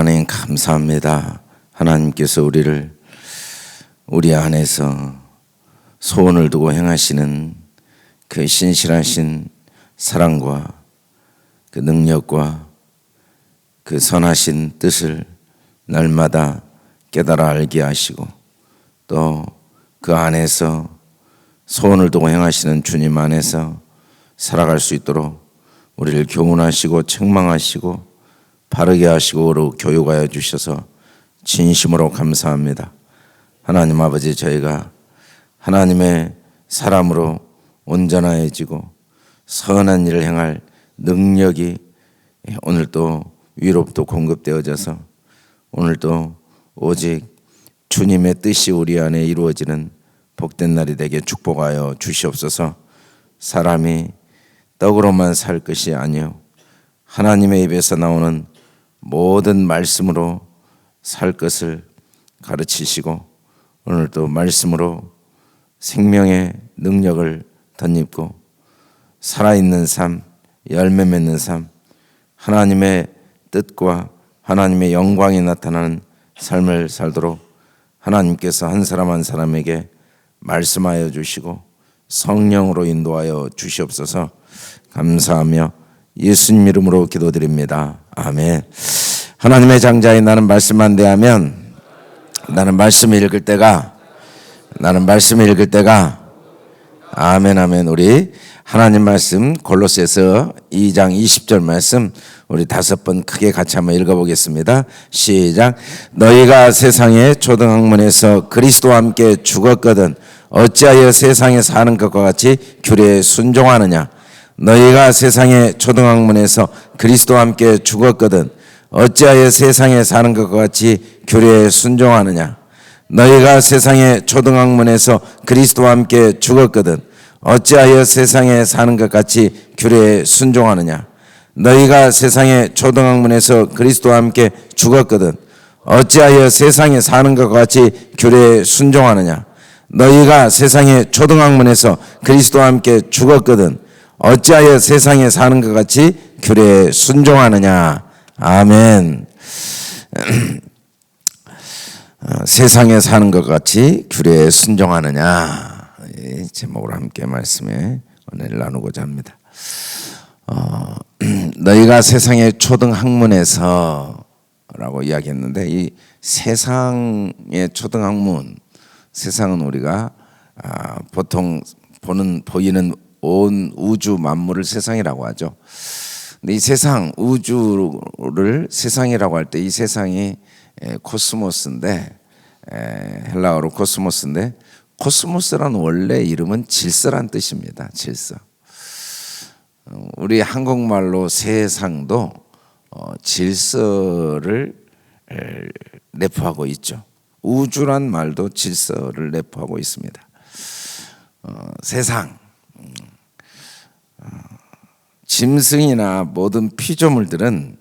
하나님 감사합니다. 하나님께서 우리를 우리 안에서 소원을 두고 행하시는 그 신실하신 사랑과 그 능력과 그 선하신 뜻을 날마다 깨달아 알게 하시고 또 그 안에서 소원을 두고 행하시는 주님 안에서 살아갈 수 있도록 우리를 교훈하시고 책망하시고 바르게 하시고 교육하여 주셔서 진심으로 감사합니다. 하나님 아버지, 저희가 하나님의 사람으로 온전해지고 선한 일을 행할 능력이 오늘도 위롭도 공급되어져서 오늘도 오직 주님의 뜻이 우리 안에 이루어지는 복된 날이 되게 축복하여 주시옵소서. 사람이 떡으로만 살 것이 아니요 하나님의 입에서 나오는 모든 말씀으로 살 것을 가르치시고 오늘도 말씀으로 생명의 능력을 덧입고 살아있는 삶, 열매 맺는 삶, 하나님의 뜻과 하나님의 영광이 나타나는 삶을 살도록 하나님께서 한 사람 한 사람에게 말씀하여 주시고 성령으로 인도하여 주시옵소서. 감사하며 예수님 이름으로 기도드립니다. 아멘. 하나님의 장자인 나는 말씀만 대하면 나는 말씀을 읽을 때가 아멘 아멘. 우리 하나님 말씀 골로새서 2장 20절 말씀 우리 5번 크게 같이 한번 읽어보겠습니다. 시작. 너희가 세상의 초등학문에서 그리스도와 함께 죽었거든 어찌하여 세상에 사는 것과 같이 규례에 순종하느냐. 너희가 세상의 초등학문에서 그리스도와 함께 죽었거든 어찌하여 세상에 사는 것과 같이 규례에 순종하느냐. 너희가 세상의 초등학문에서 그리스도와 함께 죽었거든 어찌하여 세상에 사는 것 같이 규례에 순종하느냐. 너희가 세상의 초등학문에서 그리스도와 함께 죽었거든 어찌하여 세상에 사는 것과 같이 규례에 순종하느냐. 너희가 세상의 초등학문에서 그리스도와 함께 죽었거든 어찌하여 세상에 사는 것 같이 규례에 순종하느냐. 아멘. 세상에 사는 것 같이 규례에 순종하느냐, 이 제목으로 함께 말씀에 은혜를 나누고자 합니다. 너희가 세상의 초등학문에서 라고 이야기했는데 이 세상의 초등학문, 세상은 우리가 보통 보이는 온 우주 만물을 세상이라고 하죠. 근데 이 세상, 우주를 세상이라고 할 때 이 세상이 코스모스인데 헬라어로 코스모스인데 코스모스란 원래 이름은 질서란 뜻입니다. 질서. 우리 한국말로 세상도 질서를 내포하고 있죠. 우주란 말도 질서를 내포하고 있습니다. 세상, 짐승이나 모든 피조물들은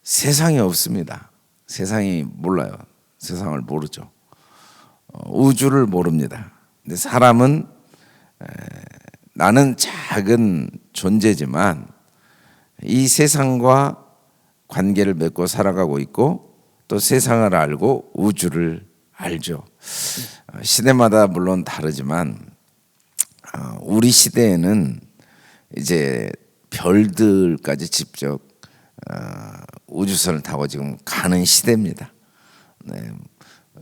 세상이 없습니다. 세상이 몰라요. 세상을 모르죠. 우주를 모릅니다. 근데 사람은 나는 작은 존재지만 이 세상과 관계를 맺고 살아가고 있고 또 세상을 알고 우주를 알죠. 시대마다 물론 다르지만 우리 시대에는 이제 별들까지 직접 우주선을 타고 지금 가는 시대입니다. 네.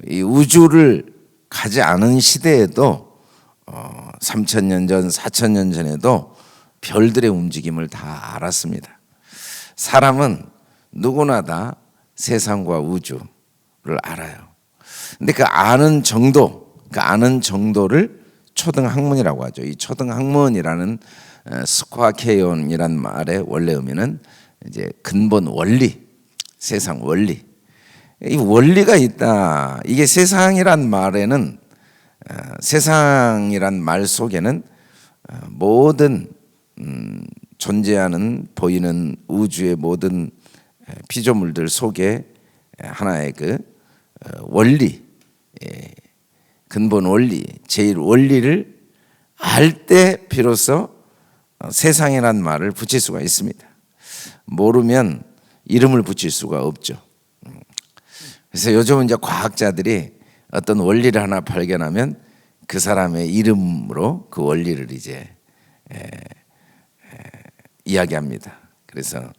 이 우주를 가지 않은 시대에도 3,000년 전, 4,000년 전에도 별들의 움직임을 다 알았습니다. 사람은 누구나 다 세상과 우주를 알아요. 근데 그 아는 정도를 초등학문이라고 하죠. 이 초등학문이라는 스쿼케이온이란 말의 원래 의미는 이제 근본 원리, 세상 원리. 이 원리가 있다. 이게 세상이란 말에는 세상이란 말 속에는 모든 존재하는 보이는 우주의 모든 피조물들 속에 하나의 그 원리, 근본 원리, 제일 원리를 알 때 비로소 세상이란 말을 붙일 수가 있습니다. 모르면 이름을 붙일 수가 없죠. 그래서 요즘은 이제 과학자들이 어떤 원리를 하나 발견하면 그 사람의 이름으로 그 원리를 이제 이야기합니다. 그래서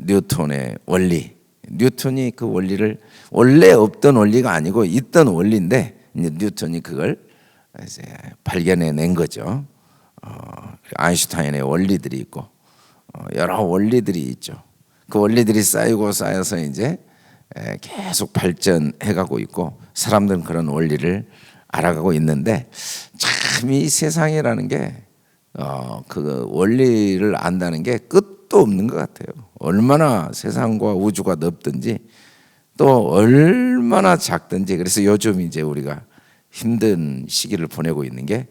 뉴턴의 원리, 뉴턴이 그 원리를 원래 없던 원리가 아니고 있던 원리인데 이제 뉴턴이 그걸 이제 발견해낸 거죠. 아인슈타인의 원리들이 있고 여러 원리들이 있죠. 그 원리들이 쌓이고 쌓여서 이제 계속 발전해가고 있고 사람들은 그런 원리를 알아가고 있는데 참 이 세상이라는 게 그 원리를 안다는 게 끝도 없는 것 같아요. 얼마나 세상과 우주가 넓든지 또 얼마나 작든지. 그래서 요즘 이제 우리가 힘든 시기를 보내고 있는 게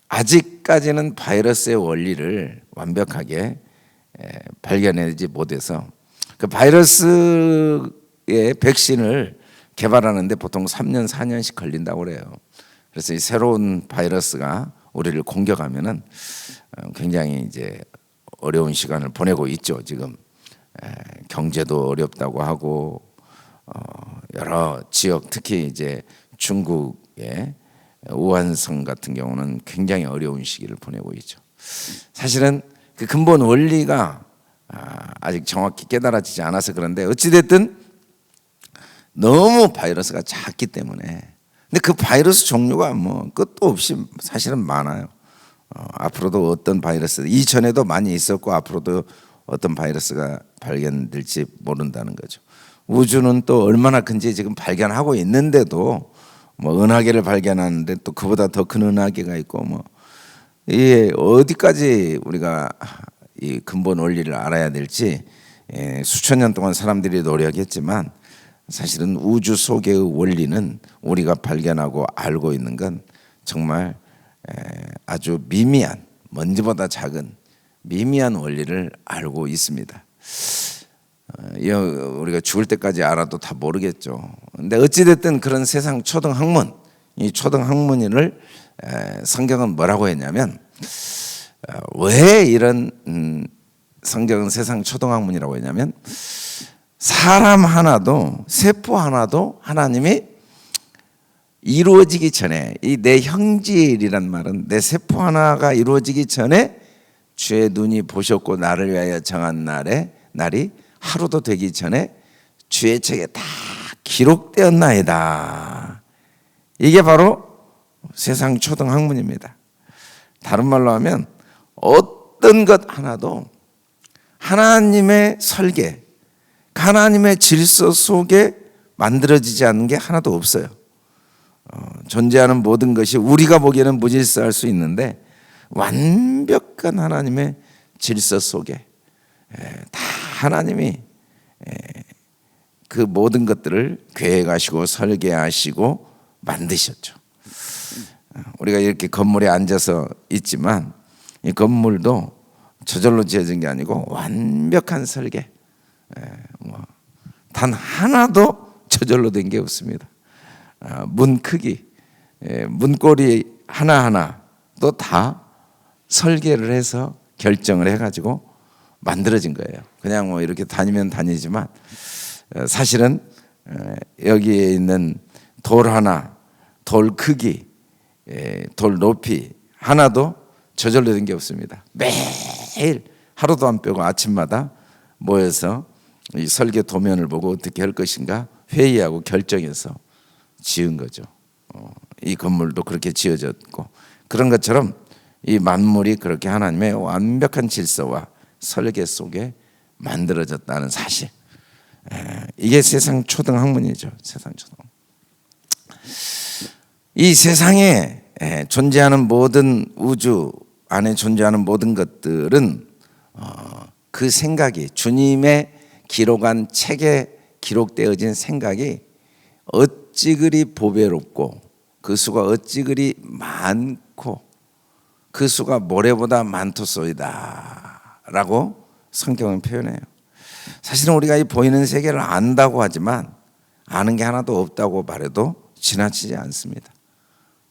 아직까지는 바이러스의 원리를 완벽하게 발견하지 못해서 그 바이러스의 백신을 개발하는데 보통 3년, 4년씩 걸린다고 그래요. 그래서 이 새로운 바이러스가 우리를 공격하면은 굉장히 이제 어려운 시간을 보내고 있죠. 지금 경제도 어렵다고 하고 여러 지역, 특히 이제 중국의 우한성 같은 경우는 굉장히 어려운 시기를 보내고 있죠. 사실은 그 근본 원리가 아직 정확히 깨달아지지 않아서 그런데 어찌됐든 너무 바이러스가 작기 때문에. 근데 그 바이러스 종류가 뭐 끝도 없이 사실은 많아요. 앞으로도 어떤 바이러스, 이전에도 많이 있었고 앞으로도 어떤 바이러스가 발견될지 모른다는 거죠. 우주는 또 얼마나 큰지 지금 발견하고 있는데도 뭐 은하계를 발견하는데 또 그보다 더 큰 은하계가 있고 뭐 이게 어디까지 우리가 이 근본 원리를 알아야 될지 수천 년 동안 사람들이 노력했지만 사실은 우주 속의 원리는 우리가 발견하고 알고 있는 건 정말 아주 미미한, 먼지보다 작은 미미한 원리를 알고 있습니다. 우리가 죽을 때까지 알아도 다 모르겠죠. 근데 어찌됐든 그런 세상 초등학문, 이 초등학문을 성경은 뭐라고 했냐면 왜 이런 성경은 세상 초등학문이라고 했냐면 사람 하나도 세포 하나도 하나님이 이루어지기 전에 이 내 형질이란 말은 내 세포 하나가 이루어지기 전에 주의 눈이 보셨고 나를 위하여 정한 날이 하루도 되기 전에 주의 책에 다 기록되었나이다. 이게 바로 세상 초등학문입니다. 다른 말로 하면 어떤 것 하나도 하나님의 설계, 하나님의 질서 속에 만들어지지 않는 게 하나도 없어요. 존재하는 모든 것이 우리가 보기에는 무질서할 수 있는데 완벽한 하나님의 질서 속에 다 하나님이 그 모든 것들을 계획하시고 설계하시고 만드셨죠. 우리가 이렇게 건물에 앉아서 있지만 이 건물도 저절로 지어진 게 아니고 완벽한 설계, 단 하나도 저절로 된 게 없습니다. 문 크기, 문고리 하나하나 또 다 설계를 해서 결정을 해가지고 만들어진 거예요. 그냥 뭐 이렇게 다니면 다니지만 사실은 여기에 있는 돌 하나, 돌 크기, 돌 높이 하나도 저절로 된 게 없습니다. 매일 하루도 안 빼고 아침마다 모여서 이 설계 도면을 보고 어떻게 할 것인가 회의하고 결정해서 지은 거죠. 이 건물도 그렇게 지어졌고 그런 것처럼 이 만물이 그렇게 하나님의 완벽한 질서와 설계 속에 만들어졌다는 사실. 이게 세상 초등학문이죠. 세상 초등. 이 세상에 존재하는 모든 우주 안에 존재하는 모든 것들은 그 생각이 주님의 기록한 책에 기록되어진 생각이 어찌 그리 보배롭고 그 수가 어찌 그리 많고 그 수가 모래보다 많도소이다 라고 성경은 표현해요. 사실은 우리가 이 보이는 세계를 안다고 하지만 아는 게 하나도 없다고 말해도 지나치지 않습니다.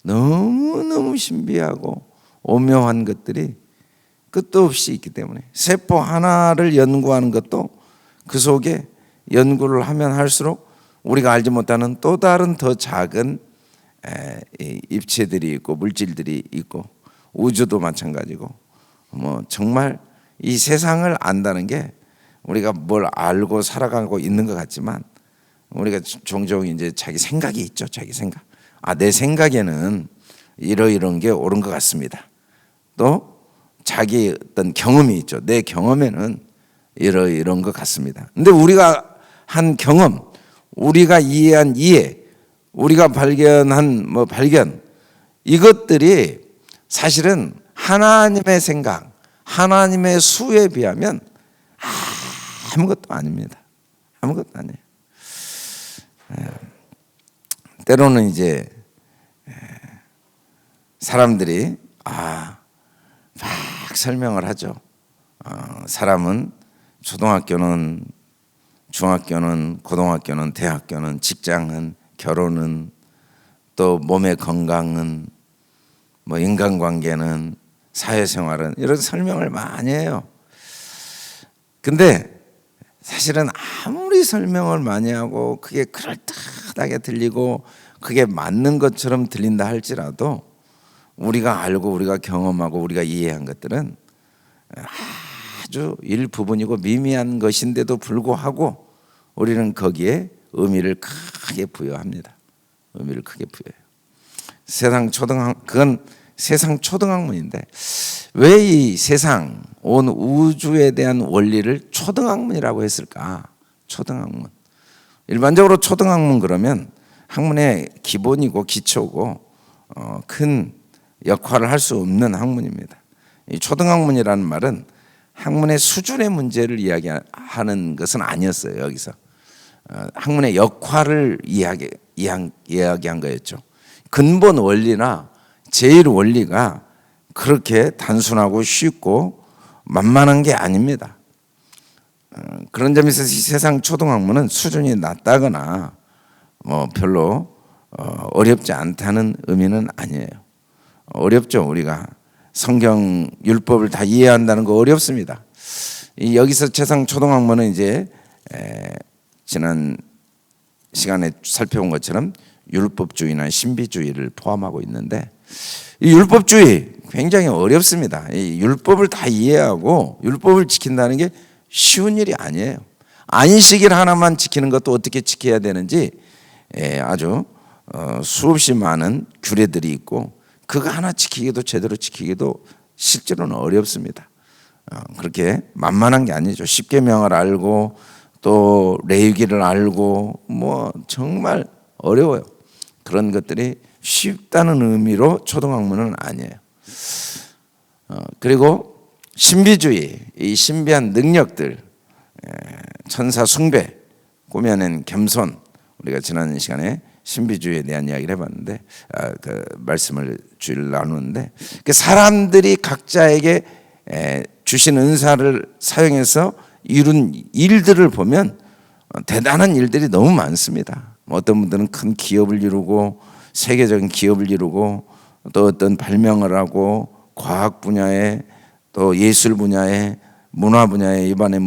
너무너무 신비하고 오묘한 것들이 끝도 없이 있기 때문에 세포 하나를 연구하는 것도 그 속에 연구를 하면 할수록 우리가 알지 못하는 또 다른 더 작은 입체들이 있고 물질들이 있고 우주도 마찬가지고 뭐 정말 이 세상을 안다는 게 우리가 뭘 알고 살아가고 있는 것 같지만 우리가 종종 이제 자기 생각이 있죠. 자기 생각. 내 생각에는 이런 게 옳은 것 같습니다. 또 자기 어떤 경험이 있죠. 내 경험에는 이런 것 같습니다. 근데 우리가 한 경험, 우리가 이해한 이해, 우리가 발견한 발견, 이것들이 사실은 하나님의 생각, 하나님의 수에 비하면 아무것도 아닙니다. 아무것도 아니에요. 때로는 이제 사람들이 막 설명을 하죠. 사람은 초등학교는, 중학교는, 고등학교는, 대학교는, 직장은, 결혼은, 또 몸의 건강은, 인간관계는, 사회생활은, 이런 설명을 많이 해요. 근데 사실은 아무리 설명을 많이 하고 그게 그럴듯하게 들리고 그게 맞는 것처럼 들린다 할지라도 우리가 알고 우리가 경험하고 우리가 이해한 것들은 아주 일부분이고 미미한 것인데도 불구하고 우리는 거기에 의미를 크게 부여합니다. 의미를 크게 부여해요. 그건 세상 초등학문인데 왜 이 세상 온 우주에 대한 원리를 초등학문이라고 했을까? 초등학문. 일반적으로 초등학문 그러면 학문의 기본이고 기초고 큰 역할을 할 수 없는 학문입니다. 이 초등학문이라는 말은 학문의 수준의 문제를 이야기하는 것은 아니었어요. 여기서 학문의 역할을 이야기한 거였죠. 근본 원리나 제일 원리가 그렇게 단순하고 쉽고 만만한 게 아닙니다. 그런 점에서 세상 초등학문은 수준이 낮다거나 별로 어렵지 않다는 의미는 아니에요. 어렵죠. 우리가 성경 율법을 다 이해한다는 거 어렵습니다. 여기서 세상 초등학문은 이제 지난 시간에 살펴본 것처럼 율법주의나 신비주의를 포함하고 있는데 이 율법주의 굉장히 어렵습니다. 이 율법을 다 이해하고 율법을 지킨다는 게 쉬운 일이 아니에요. 안식일 하나만 지키는 것도 어떻게 지켜야 되는지 아주 수없이 많은 규례들이 있고 그거 하나 지키기도 제대로 지키기도 실제로는 어렵습니다. 그렇게 만만한 게 아니죠. 십계명을 알고 또 레위기를 알고 정말 어려워요. 그런 것들이 쉽다는 의미로 초등학문은 아니에요. 그리고 신비주의, 이 신비한 능력들, 천사 숭배, 꾸며낸 겸손, 우리가 지난 시간에 신비주의에 대한 이야기를 해봤는데 그 말씀을 주일 나누는데 사람들이 각자에게 주신 은사를 사용해서 이룬 일들을 보면 대단한 일들이 너무 많습니다. 어떤 분들은 큰 기업을 이루고 세계적인 기업을 이루고 또 어떤 발명을 하고 과학 분야에 또 예술 분야에 문화 분야에 이번에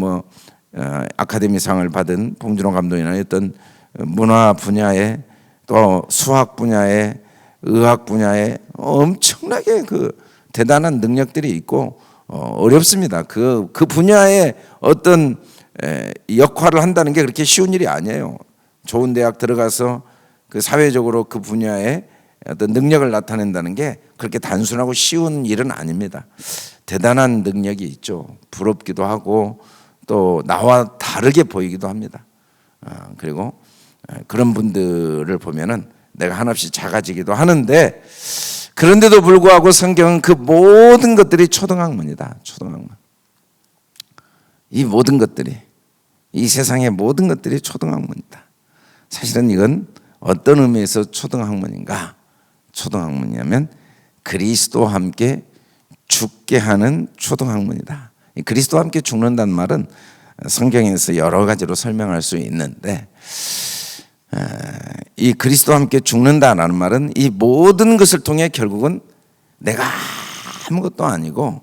아카데미상을 받은 봉준호 감독이나 어떤 문화 분야에 또 수학 분야에 의학 분야에 엄청나게 그 대단한 능력들이 있고 어렵습니다. 그 분야에 어떤 역할을 한다는 게 그렇게 쉬운 일이 아니에요. 좋은 대학 들어가서 그 사회적으로 그 분야에 어떤 능력을 나타낸다는 게 그렇게 단순하고 쉬운 일은 아닙니다. 대단한 능력이 있죠. 부럽기도 하고 또 나와 다르게 보이기도 합니다. 그리고 그런 분들을 보면은 내가 한없이 작아지기도 하는데 그런데도 불구하고 성경은 그 모든 것들이 초등학문이다. 초등학문. 이 모든 것들이 이 세상의 모든 것들이 초등학문이다. 사실은 이건 어떤 의미에서 초등학문인가? 초등학문이냐면 그리스도와 함께 죽게 하는 초등학문이다. 그리스도와 함께 죽는다는 말은 성경에서 여러 가지로 설명할 수 있는데 이 그리스도와 함께 죽는다라는 말은 이 모든 것을 통해 결국은 내가 아무것도 아니고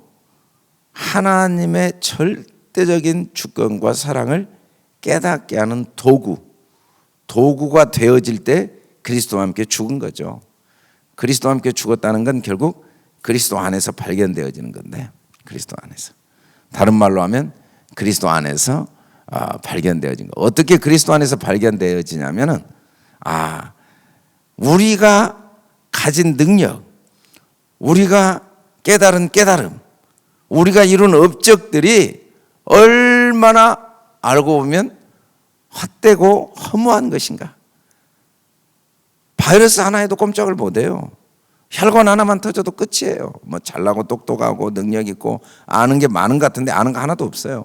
하나님의 절대적인 주권과 사랑을 깨닫게 하는 도구가 되어질 때 그리스도와 함께 죽은 거죠. 그리스도와 함께 죽었다는 건 결국 그리스도 안에서 발견되어지는 건데, 그리스도 안에서, 다른 말로 하면 그리스도 안에서 발견되어진 거. 어떻게 그리스도 안에서 발견되어지냐면은 우리가 가진 능력, 우리가 깨달은 깨달음, 우리가 이룬 업적들이 얼마나 알고 보면 헛되고 허무한 것인가. 바이러스 하나에도 꼼짝을 못해요. 혈관 하나만 터져도 끝이에요. 뭐 잘나고 똑똑하고 능력 있고 아는 게 많은 것 같은데 아는 거 하나도 없어요.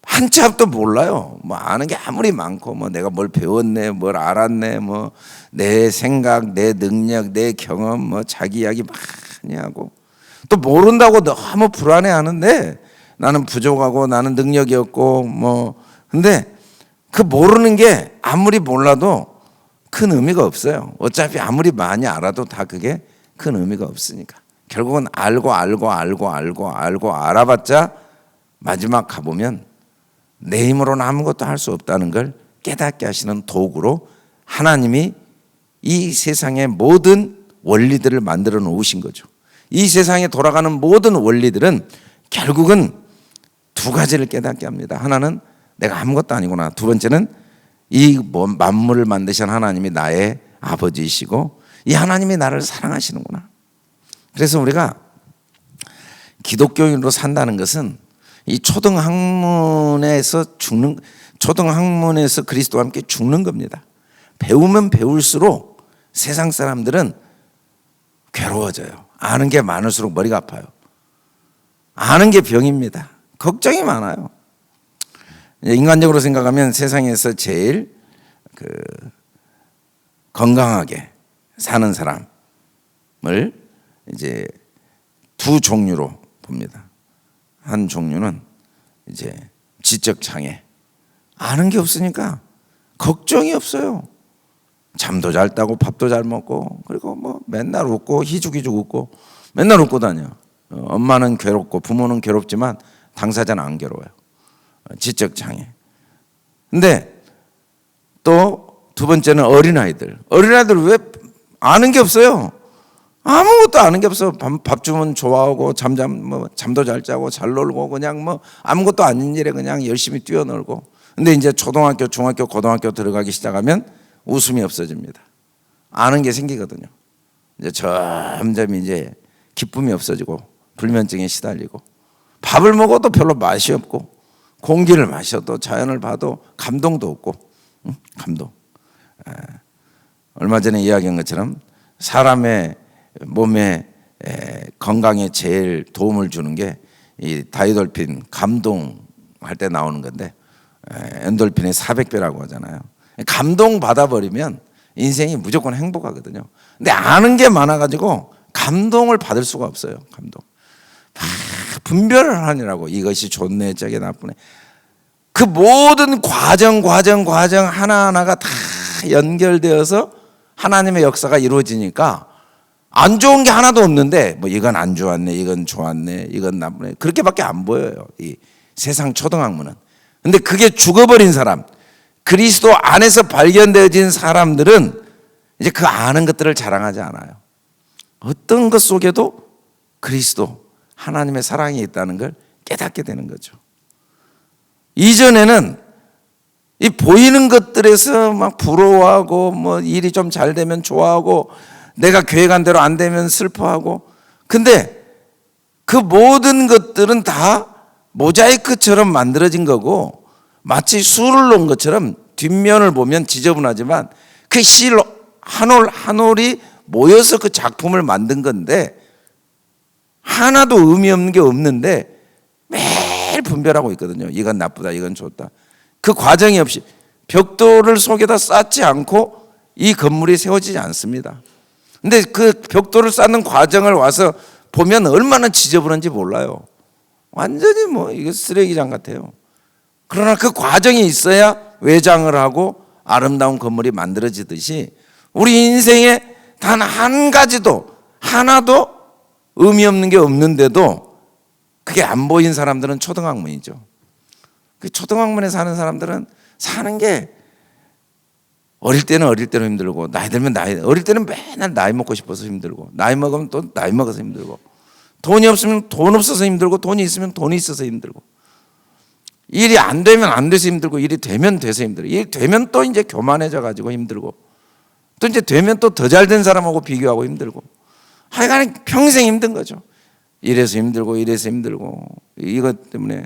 한 치 앞도 몰라요. 뭐 아는 게 아무리 많고 뭐 내가 뭘 배웠네, 뭘 알았네, 뭐 내 생각, 내 능력, 내 경험, 뭐 자기 이야기 많이 하고, 또 모른다고 너무 불안해하는데 나는 부족하고 나는 능력이 없고 뭐, 근데 그 모르는 게 아무리 몰라도 큰 의미가 없어요. 어차피 아무리 많이 알아도 다 그게 큰 의미가 없으니까. 결국은 알고 알아봤자 마지막 가보면 내 힘으로는 아무것도 할 수 없다는 걸 깨닫게 하시는 도구로 하나님이 이 세상의 모든 원리들을 만들어 놓으신 거죠. 이 세상에 돌아가는 모든 원리들은 결국은 두 가지를 깨닫게 합니다. 하나는 내가 아무것도 아니구나. 두 번째는 이 만물을 만드신 하나님이 나의 아버지이시고 이 하나님이 나를 사랑하시는구나. 그래서 우리가 기독교인으로 산다는 것은 이 초등학문에서 그리스도와 함께 죽는 겁니다. 배우면 배울수록 세상 사람들은 괴로워져요. 아는 게 많을수록 머리가 아파요. 아는 게 병입니다. 걱정이 많아요. 인간적으로 생각하면 세상에서 제일 건강하게 사는 사람을 이제 두 종류로 봅니다. 한 종류는 이제 지적 장애, 아는 게 없으니까 걱정이 없어요. 잠도 잘 자고 밥도 잘 먹고, 그리고 뭐 맨날 웃고 희죽희죽 웃고 맨날 웃고 다녀. 엄마는 괴롭고 부모는 괴롭지만 당사자는 안 괴로워요. 지적 장애. 근데 또 두 번째는 어린아이들. 어린아이들 왜 아는 게 없어요? 아무것도 아는 게 없어. 밥 주면 좋아하고 잠도 잘 자고 잘 놀고 그냥 뭐 아무것도 아닌 일에 그냥 열심히 뛰어놀고. 근데 이제 초등학교, 중학교, 고등학교 들어가기 시작하면 웃음이 없어집니다. 아는 게 생기거든요. 이제 점점 이제 기쁨이 없어지고 불면증에 시달리고, 밥을 먹어도 별로 맛이 없고, 공기를 마셔도 자연을 봐도 감동도 없고, 감동. 얼마 전에 이야기한 것처럼 사람의 몸에 건강에 제일 도움을 주는 게 이 다이돌핀, 감동할 때 나오는 건데 엔돌핀의 400배라고 하잖아요. 감동 받아버리면 인생이 무조건 행복하거든요. 근데 아는 게 많아가지고 감동을 받을 수가 없어요. 감동. 분별을 하느라고 이것이 좋네 저게 나쁘네, 그 모든 과정 하나하나가 다 연결되어서 하나님의 역사가 이루어지니까 안 좋은 게 하나도 없는데 뭐 이건 안 좋았네, 이건 좋았네, 이건 나쁘네, 그렇게밖에 안 보여요, 이 세상 초등학문은. 근데 그게 죽어버린 사람, 그리스도 안에서 발견되어진 사람들은 이제 그 아는 것들을 자랑하지 않아요. 어떤 것 속에도 그리스도, 하나님의 사랑이 있다는 걸 깨닫게 되는 거죠. 이전에는 이 보이는 것들에서 막 부러워하고 뭐 일이 좀 잘 되면 좋아하고 내가 계획한 대로 안 되면 슬퍼하고, 근데 그 모든 것들은 다 모자이크처럼 만들어진 거고 마치 술을 놓은 것처럼 뒷면을 보면 지저분하지만 그 실 한 올 한 올이 모여서 그 작품을 만든 건데 하나도 의미 없는 게 없는데 매일 분별하고 있거든요. 이건 나쁘다, 이건 좋다. 그 과정이 없이 벽돌을 속에다 쌓지 않고 이 건물이 세워지지 않습니다. 근데 그 벽돌을 쌓는 과정을 와서 보면 얼마나 지저분한지 몰라요. 완전히 뭐 이거 쓰레기장 같아요. 그러나 그 과정이 있어야 외장을 하고 아름다운 건물이 만들어지듯이 우리 인생에 단 한 가지도 하나도 의미 없는 게 없는데도 그게 안 보인 사람들은 초등학문이죠. 그 초등학문에 사는 사람들은 사는 게 어릴 때는 어릴 대로 힘들고, 나이 들면 어릴 때는 맨날 나이 먹고 싶어서 힘들고, 나이 먹으면 또 나이 먹어서 힘들고, 돈이 없으면 돈 없어서 힘들고, 돈이 있으면 돈이 있어서 힘들고, 일이 안 되면 안 돼서 힘들고, 일이 되면 돼서 힘들고, 일이 되면 또 이제 교만해져 가지고 힘들고, 또 이제 되면 또 더 잘 된 사람하고 비교하고 힘들고, 하여간 평생 힘든 거죠. 이래서 힘들고 이래서 힘들고, 이것 때문에.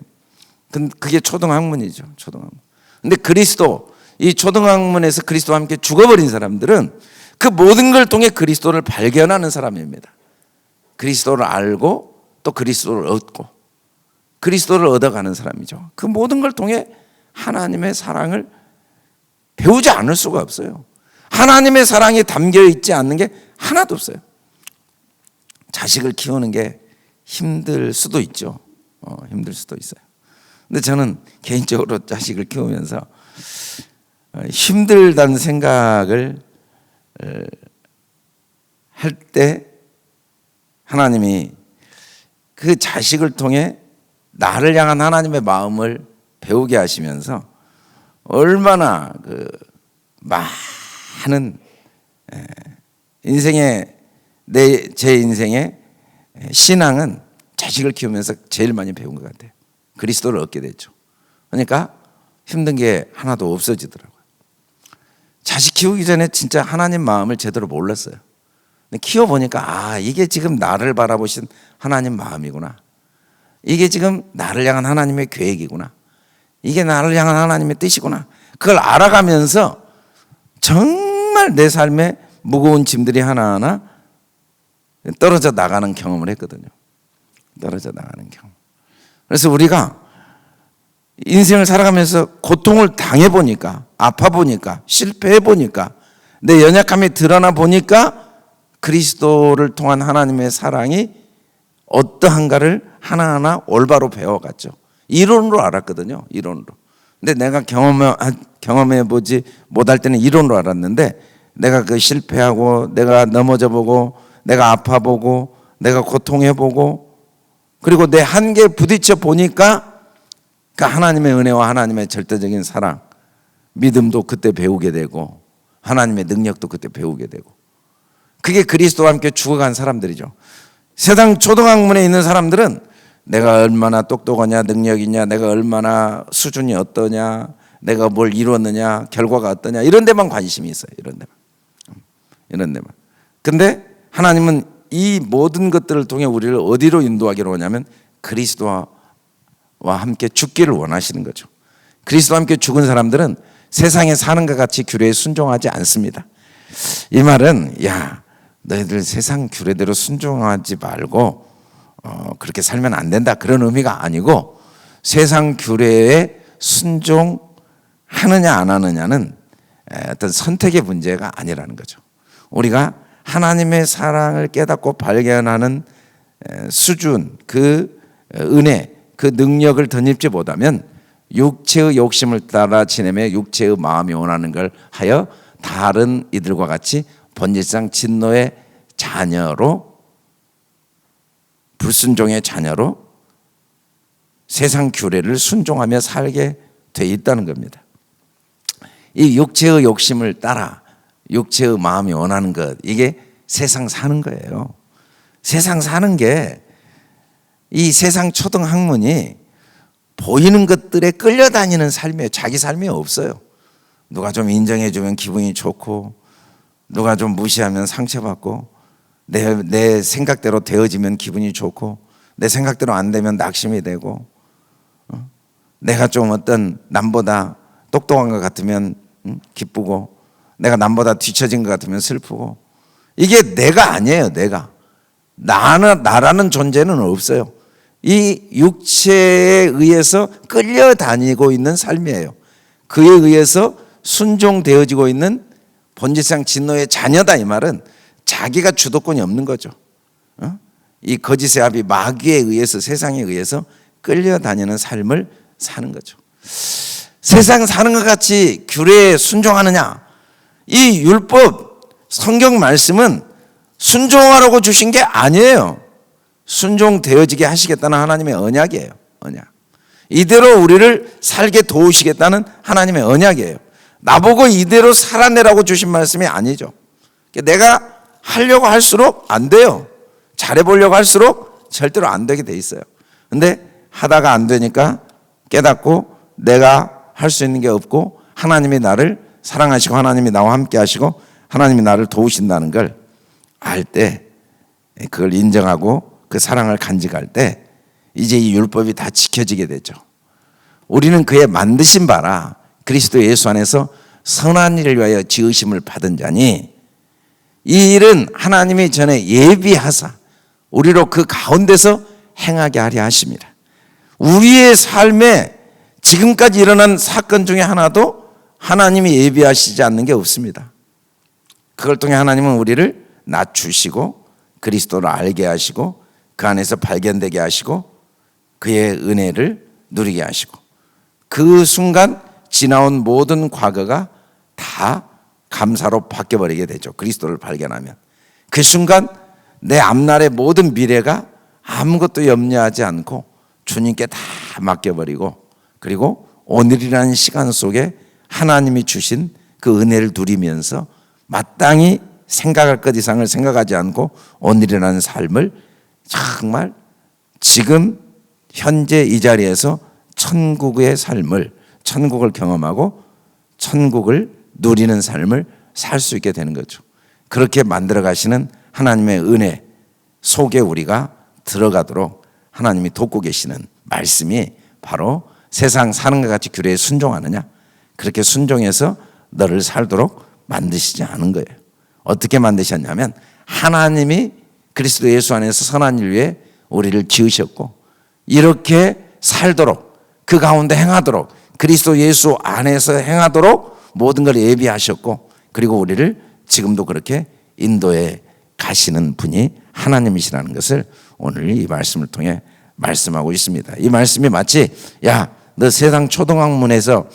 그게 초등학문이죠. 초등학문. 근데 그리스도, 이 초등학문에서 그리스도와 함께 죽어버린 사람들은 그 모든 걸 통해 그리스도를 발견하는 사람입니다. 그리스도를 알고 또 그리스도를 얻고 그리스도를 얻어가는 사람이죠. 그 모든 걸 통해 하나님의 사랑을 배우지 않을 수가 없어요. 하나님의 사랑이 담겨 있지 않는 게 하나도 없어요. 자식을 키우는 게 힘들 수도 있죠. 힘들 수도 있어요. 근데 저는 개인적으로 자식을 키우면서 힘들다는 생각을 할 때 하나님이 그 자식을 통해 나를 향한 하나님의 마음을 배우게 하시면서 얼마나 그 많은 인생의 제 인생의 신앙은 자식을 키우면서 제일 많이 배운 것 같아요. 그리스도를 얻게 됐죠. 그러니까 힘든 게 하나도 없어지더라고요. 자식 키우기 전에 진짜 하나님 마음을 제대로 몰랐어요. 근데 키워보니까 이게 지금 나를 바라보신 하나님 마음이구나. 이게 지금 나를 향한 하나님의 계획이구나. 이게 나를 향한 하나님의 뜻이구나. 그걸 알아가면서 정말 내 삶에 무거운 짐들이 하나하나 떨어져 나가는 경험을 했거든요. 떨어져 나가는 경험. 그래서 우리가 인생을 살아가면서 고통을 당해보니까, 아파보니까, 실패해보니까, 내 연약함이 드러나 보니까 그리스도를 통한 하나님의 사랑이 어떠한가를 하나하나 올바로 배워갔죠. 이론으로 알았거든요. 이론으로. 근데 내가 경험해보지 못할 때는 이론으로 알았는데, 내가 그 실패하고, 내가 넘어져보고, 내가 아파보고, 내가 고통해보고, 그리고 내 한계에 부딪혀 보니까 그 하나님의 은혜와 하나님의 절대적인 사랑, 믿음도 그때 배우게 되고 하나님의 능력도 그때 배우게 되고, 그게 그리스도와 함께 죽어간 사람들이죠. 세상 초등학문에 있는 사람들은 내가 얼마나 똑똑하냐, 능력 있냐, 내가 얼마나 수준이 어떠냐, 내가 뭘 이뤘느냐, 결과가 어떠냐, 이런 데만 관심이 있어요. 이런 데만. 근데 하나님은 이 모든 것들을 통해 우리를 어디로 인도하기로 하냐면 그리스도와 함께 죽기를 원하시는 거죠. 그리스도와 함께 죽은 사람들은 세상에 사는 것 같이 규례에 순종하지 않습니다. 이 말은 너희들 세상 규례대로 순종하지 말고 그렇게 살면 안 된다, 그런 의미가 아니고, 세상 규례에 순종하느냐 안 하느냐는 어떤 선택의 문제가 아니라는 거죠. 우리가 하나님의 사랑을 깨닫고 발견하는 수준, 그 은혜, 그 능력을 덧입지 못하면 육체의 욕심을 따라 지내며 육체의 마음이 원하는 걸 하여 다른 이들과 같이 본질상 진노의 자녀로, 불순종의 자녀로 세상 규례를 순종하며 살게 돼 있다는 겁니다. 이 육체의 욕심을 따라 육체의 마음이 원하는 것, 이게 세상 사는 거예요. 세상 사는 게, 이 세상 초등학문이 보이는 것들에 끌려다니는 삶이에요. 자기 삶이 없어요. 누가 좀 인정해주면 기분이 좋고, 누가 좀 무시하면 상처받고, 내 생각대로 되어지면 기분이 좋고, 내 생각대로 안 되면 낙심이 되고, 내가 좀 어떤 남보다 똑똑한 것 같으면 기쁘고, 내가 남보다 뒤처진 것 같으면 슬프고, 이게 내가 아니에요. 나라는 존재는 없어요. 이 육체에 의해서 끌려다니고 있는 삶이에요. 그에 의해서 순종되어지고 있는 본질상 진노의 자녀다, 이 말은 자기가 주도권이 없는 거죠. 이 거짓의 아비 마귀에 의해서, 세상에 의해서 끌려다니는 삶을 사는 거죠. 세상 사는 것 같이 규례에 순종하느냐? 이 율법, 성경 말씀은 순종하라고 주신 게 아니에요. 순종되어지게 하시겠다는 하나님의 언약이에요. 언약. 이대로 우리를 살게 도우시겠다는 하나님의 언약이에요. 나보고 이대로 살아내라고 주신 말씀이 아니죠. 내가 하려고 할수록 안 돼요. 잘해보려고 할수록 절대로 안 되게 돼 있어요. 근데 하다가 안 되니까 깨닫고 내가 할 수 있는 게 없고 하나님이 나를 사랑하시고 하나님이 나와 함께 하시고 하나님이 나를 도우신다는 걸 알 때, 그걸 인정하고 그 사랑을 간직할 때 이제 이 율법이 다 지켜지게 되죠. 우리는 그의 만드신 바라 그리스도 예수 안에서 선한 일을 위하여 지으심을 받은 자니, 이 일은 하나님이 전에 예비하사 우리로 그 가운데서 행하게 하려 하십니다. 우리의 삶에 지금까지 일어난 사건 중에 하나도 하나님이 예비하시지 않는 게 없습니다. 그걸 통해 하나님은 우리를 낮추시고 그리스도를 알게 하시고 그 안에서 발견되게 하시고 그의 은혜를 누리게 하시고, 그 순간 지나온 모든 과거가 다 감사로 바뀌어버리게 되죠. 그리스도를 발견하면 그 순간 내 앞날의 모든 미래가 아무것도 염려하지 않고 주님께 다 맡겨버리고, 그리고 오늘이라는 시간 속에 하나님이 주신 그 은혜를 누리면서 마땅히 생각할 것 이상을 생각하지 않고 오늘이라는 삶을 정말 지금 현재 이 자리에서 천국의 삶을, 천국을 경험하고 천국을 누리는 삶을 살 수 있게 되는 거죠. 그렇게 만들어 가시는 하나님의 은혜 속에 우리가 들어가도록 하나님이 돕고 계시는 말씀이 바로 세상 사는 것 같이 규례에 순종하느냐, 그렇게 순종해서 너를 살도록 만드시지 않은 거예요. 어떻게 만드셨냐면 하나님이 그리스도 예수 안에서 선한 일 위해 우리를 지으셨고, 이렇게 살도록 그 가운데 행하도록 그리스도 예수 안에서 행하도록 모든 걸 예비하셨고, 그리고 우리를 지금도 그렇게 인도해 가시는 분이 하나님이시라는 것을 오늘 이 말씀을 통해 말씀하고 있습니다. 이 말씀이 마치 야, 너 세상 초등학문에서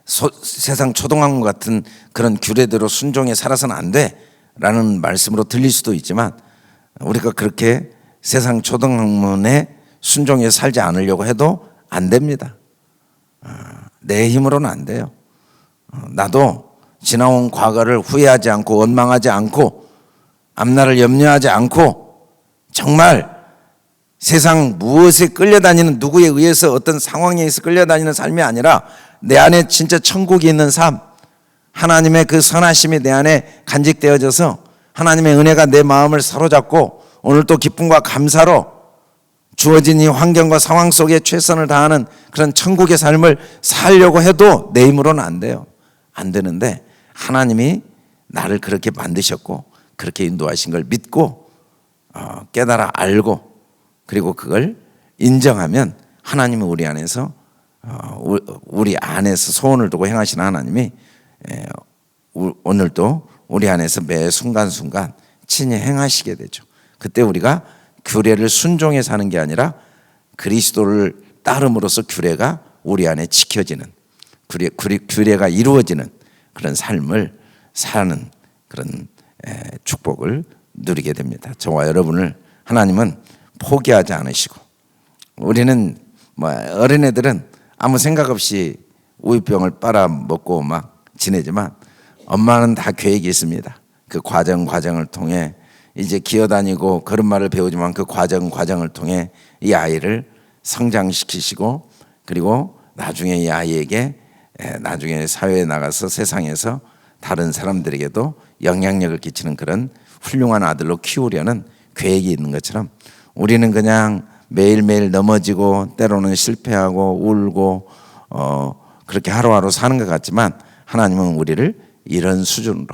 세상 초등학문 같은 그런 규례대로 순종해 살아서는 안 돼 라는 말씀으로 들릴 수도 있지만, 우리가 그렇게 세상 초등학문에 순종해 살지 않으려고 해도 안 됩니다. 내 힘으로는 안 돼요. 나도 지나온 과거를 후회하지 않고 원망하지 않고 앞날을 염려하지 않고 정말 세상 무엇에 끌려다니는, 누구에 의해서 어떤 상황에 의해서 끌려다니는 삶이 아니라 내 안에 진짜 천국이 있는 삶, 하나님의 그 선하심이 내 안에 간직되어져서 하나님의 은혜가 내 마음을 사로잡고 오늘 또 기쁨과 감사로 주어진 이 환경과 상황 속에 최선을 다하는 그런 천국의 삶을 살려고 해도 내 힘으로는 안 돼요. 안 되는데 하나님이 나를 그렇게 만드셨고 그렇게 인도하신 걸 믿고 깨달아 알고 그리고 그걸 인정하면 하나님은 우리 안에서 우리 안에서 소원을 두고 행하시는 하나님이 오늘도 우리 안에서 매 순간순간 친히 행하시게 되죠. 그때 우리가 규례를 순종해 사는 게 아니라 그리스도를 따름으로써 규례가 우리 안에 지켜지는, 규례가 이루어지는 그런 삶을 사는 그런 축복을 누리게 됩니다. 저와 여러분을 하나님은 포기하지 않으시고, 우리는 어린애들은 아무 생각 없이 우유병을 빨아먹고 막 지내지만 엄마는 다 계획이 있습니다. 그 과정을 통해 이제 기어다니고 걸음마를 배우지만 그 과정을 통해 이 아이를 성장시키시고, 그리고 나중에 이 아이에게 나중에 사회에 나가서 세상에서 다른 사람들에게도 영향력을 끼치는 그런 훌륭한 아들로 키우려는 계획이 있는 것처럼 우리는 그냥 매일매일 넘어지고 때로는 실패하고 울고 그렇게 하루하루 사는 것 같지만, 하나님은 우리를 이런 수준으로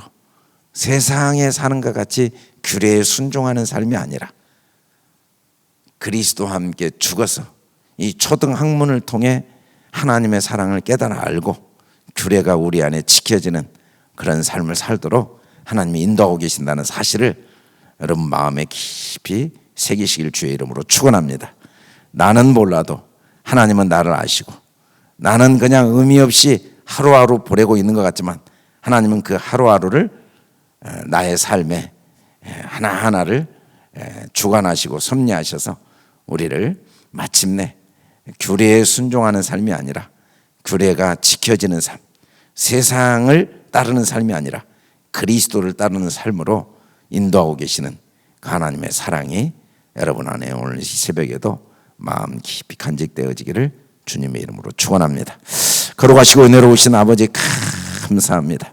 세상에 사는 것 같이 규례에 순종하는 삶이 아니라 그리스도와 함께 죽어서 이 초등학문을 통해 하나님의 사랑을 깨달아 알고 규례가 우리 안에 지켜지는 그런 삶을 살도록 하나님이 인도하고 계신다는 사실을 여러분 마음에 깊이 새기시길 주의 이름으로 축원합니다. 나는 몰라도 하나님은 나를 아시고, 나는 그냥 의미 없이 하루하루 보내고 있는 것 같지만 하나님은 그 하루하루를 나의 삶에 하나하나를 주관하시고 섭리하셔서 우리를 마침내 규례에 순종하는 삶이 아니라 규례가 지켜지는 삶, 세상을 따르는 삶이 아니라 그리스도를 따르는 삶으로 인도하고 계시는 그 하나님의 사랑이 여러분 안에 오늘 이 새벽에도 마음 깊이 간직되어지기를 주님의 이름으로 축원합니다. 걸어가시고 은혜로우신 아버지 감사합니다.